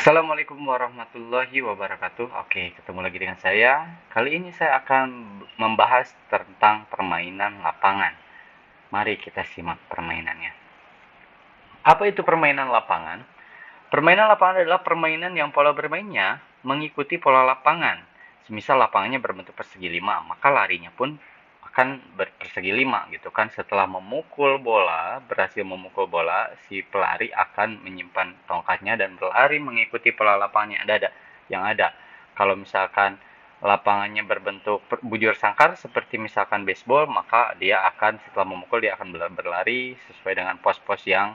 Assalamualaikum warahmatullahi wabarakatuh. Oke, ketemu lagi dengan saya. Kali ini saya akan membahas tentang permainan lapangan. Mari kita simak permainannya. Apa itu permainan lapangan? Permainan lapangan adalah permainan yang pola bermainnya mengikuti pola lapangan. Semisal lapangannya berbentuk persegi 5, maka larinya pun akan persegi 5 gitu kan. Setelah berhasil memukul bola, si pelari akan menyimpan tongkatnya dan berlari mengikuti pola lapangan yang ada. Kalau misalkan lapangannya berbentuk bujur sangkar seperti misalkan baseball, maka dia akan setelah memukul dia akan berlari sesuai dengan pos-pos yang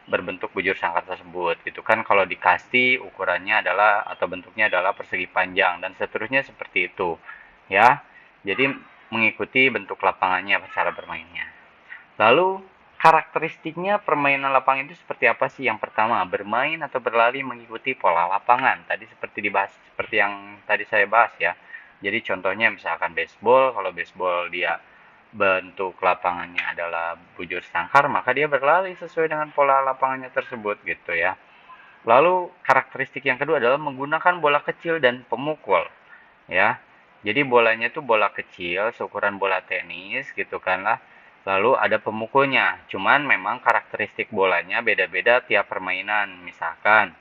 berbentuk bujur sangkar tersebut gitu kan. Kalau di kasti ukurannya adalah atau bentuknya adalah persegi panjang dan seterusnya seperti itu ya. Jadi mengikuti bentuk lapangannya cara bermainnya. Lalu karakteristiknya permainan lapangan itu seperti apa sih? Yang pertama, bermain atau berlari mengikuti pola lapangan. Tadi seperti yang tadi saya bahas ya. Jadi contohnya misalkan baseball, kalau baseball dia bentuk lapangannya adalah bujur sangkar, maka dia berlari sesuai dengan pola lapangannya tersebut gitu ya. Lalu karakteristik yang kedua adalah menggunakan bola kecil dan pemukul ya. Jadi bolanya itu bola kecil seukuran bola tenis gitu kan lah. Lalu ada pemukulnya. Cuman memang karakteristik bolanya beda-beda tiap permainan. Misalkan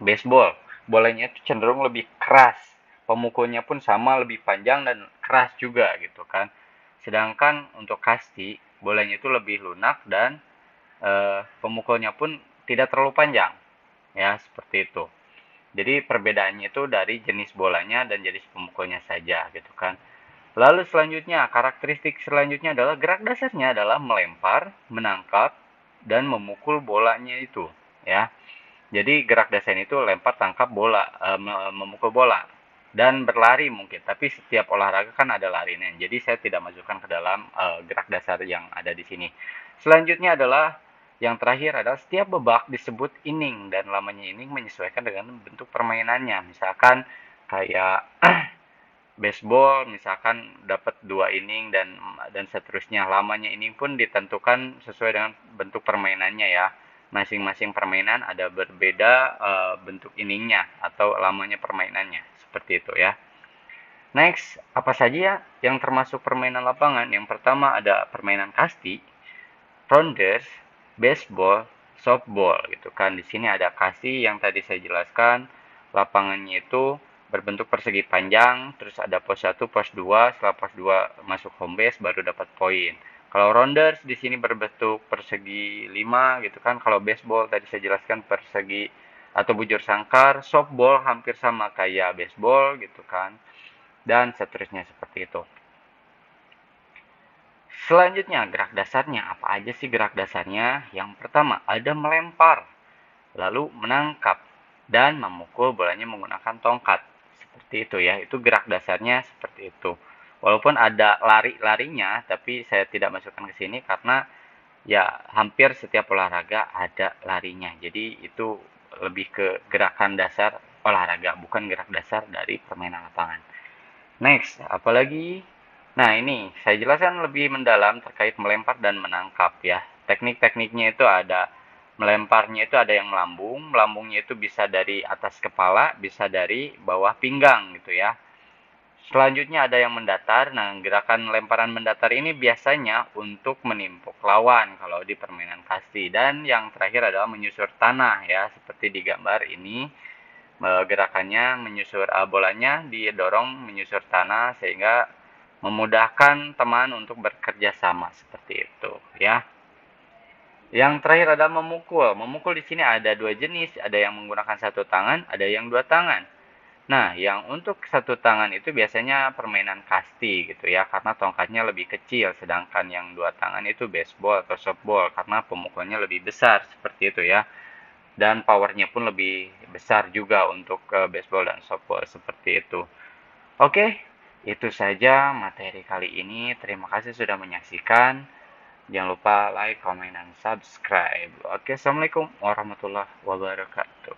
baseball, bolanya itu cenderung lebih keras. Pemukulnya pun sama, lebih panjang dan keras juga gitu kan. Sedangkan untuk kasti, bolanya itu lebih lunak dan pemukulnya pun tidak terlalu panjang. Ya, seperti itu. Jadi perbedaannya itu dari jenis bolanya dan jenis pemukulnya saja gitu kan. Lalu selanjutnya, karakteristik selanjutnya adalah gerak dasarnya adalah melempar, menangkap, dan memukul bolanya itu ya. Jadi gerak dasarnya itu lempar, tangkap bola, memukul bola dan berlari mungkin. Tapi setiap olahraga kan ada larinya. Jadi saya tidak masukkan ke dalam gerak dasar yang ada di sini. Selanjutnya adalah yang terakhir adalah setiap babak disebut inning dan lamanya inning menyesuaikan dengan bentuk permainannya. Misalkan kayak baseball misalkan dapat 2 inning dan seterusnya. Lamanya inning pun ditentukan sesuai dengan bentuk permainannya ya. Masing-masing permainan ada berbeda bentuk inningnya atau lamanya permainannya. Seperti itu ya. Next, apa saja ya yang termasuk permainan lapangan? Yang pertama ada permainan kasti, rounders, baseball, softball gitu kan. Di sini ada kasti yang tadi saya jelaskan, lapangannya itu berbentuk persegi panjang, terus ada pos 1, pos 2, setelah pos 2 masuk home base baru dapat poin. Kalau rounders di sini berbentuk persegi 5 gitu kan. Kalau baseball tadi saya jelaskan persegi atau bujur sangkar, softball hampir sama kayak baseball gitu kan. Dan seterusnya seperti itu. Selanjutnya, gerak dasarnya. Apa aja sih gerak dasarnya? Yang pertama, ada melempar, lalu menangkap, dan memukul bolanya menggunakan tongkat. Seperti itu ya, itu gerak dasarnya seperti itu. Walaupun ada lari-larinya, tapi saya tidak masukkan ke sini karena ya hampir setiap olahraga ada larinya. Jadi itu lebih ke gerakan dasar olahraga, bukan gerak dasar dari permainan lapangan. Next, apalagi? Nah, ini saya jelaskan lebih mendalam terkait melempar dan menangkap ya. Teknik-tekniknya itu ada melemparnya itu ada yang melambung, melambungnya itu bisa dari atas kepala, bisa dari bawah pinggang gitu ya. Selanjutnya ada yang mendatar. Nah, gerakan lemparan mendatar ini biasanya untuk menimpuk lawan kalau di permainan kasti. Dan yang terakhir adalah menyusur tanah ya, seperti di gambar ini. Gerakannya menyusur bolanya didorong menyusur tanah sehingga memudahkan teman untuk bekerja sama seperti itu ya. Yang terakhir adalah memukul. Memukul di sini ada 2 jenis, ada yang menggunakan 1 tangan, ada yang 2 tangan. Nah, yang untuk 1 tangan itu biasanya permainan kasti gitu ya, karena tongkatnya lebih kecil, sedangkan yang 2 tangan itu baseball atau softball karena pemukulnya lebih besar seperti itu ya. Dan powernya pun lebih besar juga untuk baseball dan softball seperti itu. Oke, itu saja materi kali ini. Terima kasih sudah menyaksikan. Jangan lupa like, comment, dan subscribe. Oke, assalamualaikum warahmatullahi wabarakatuh.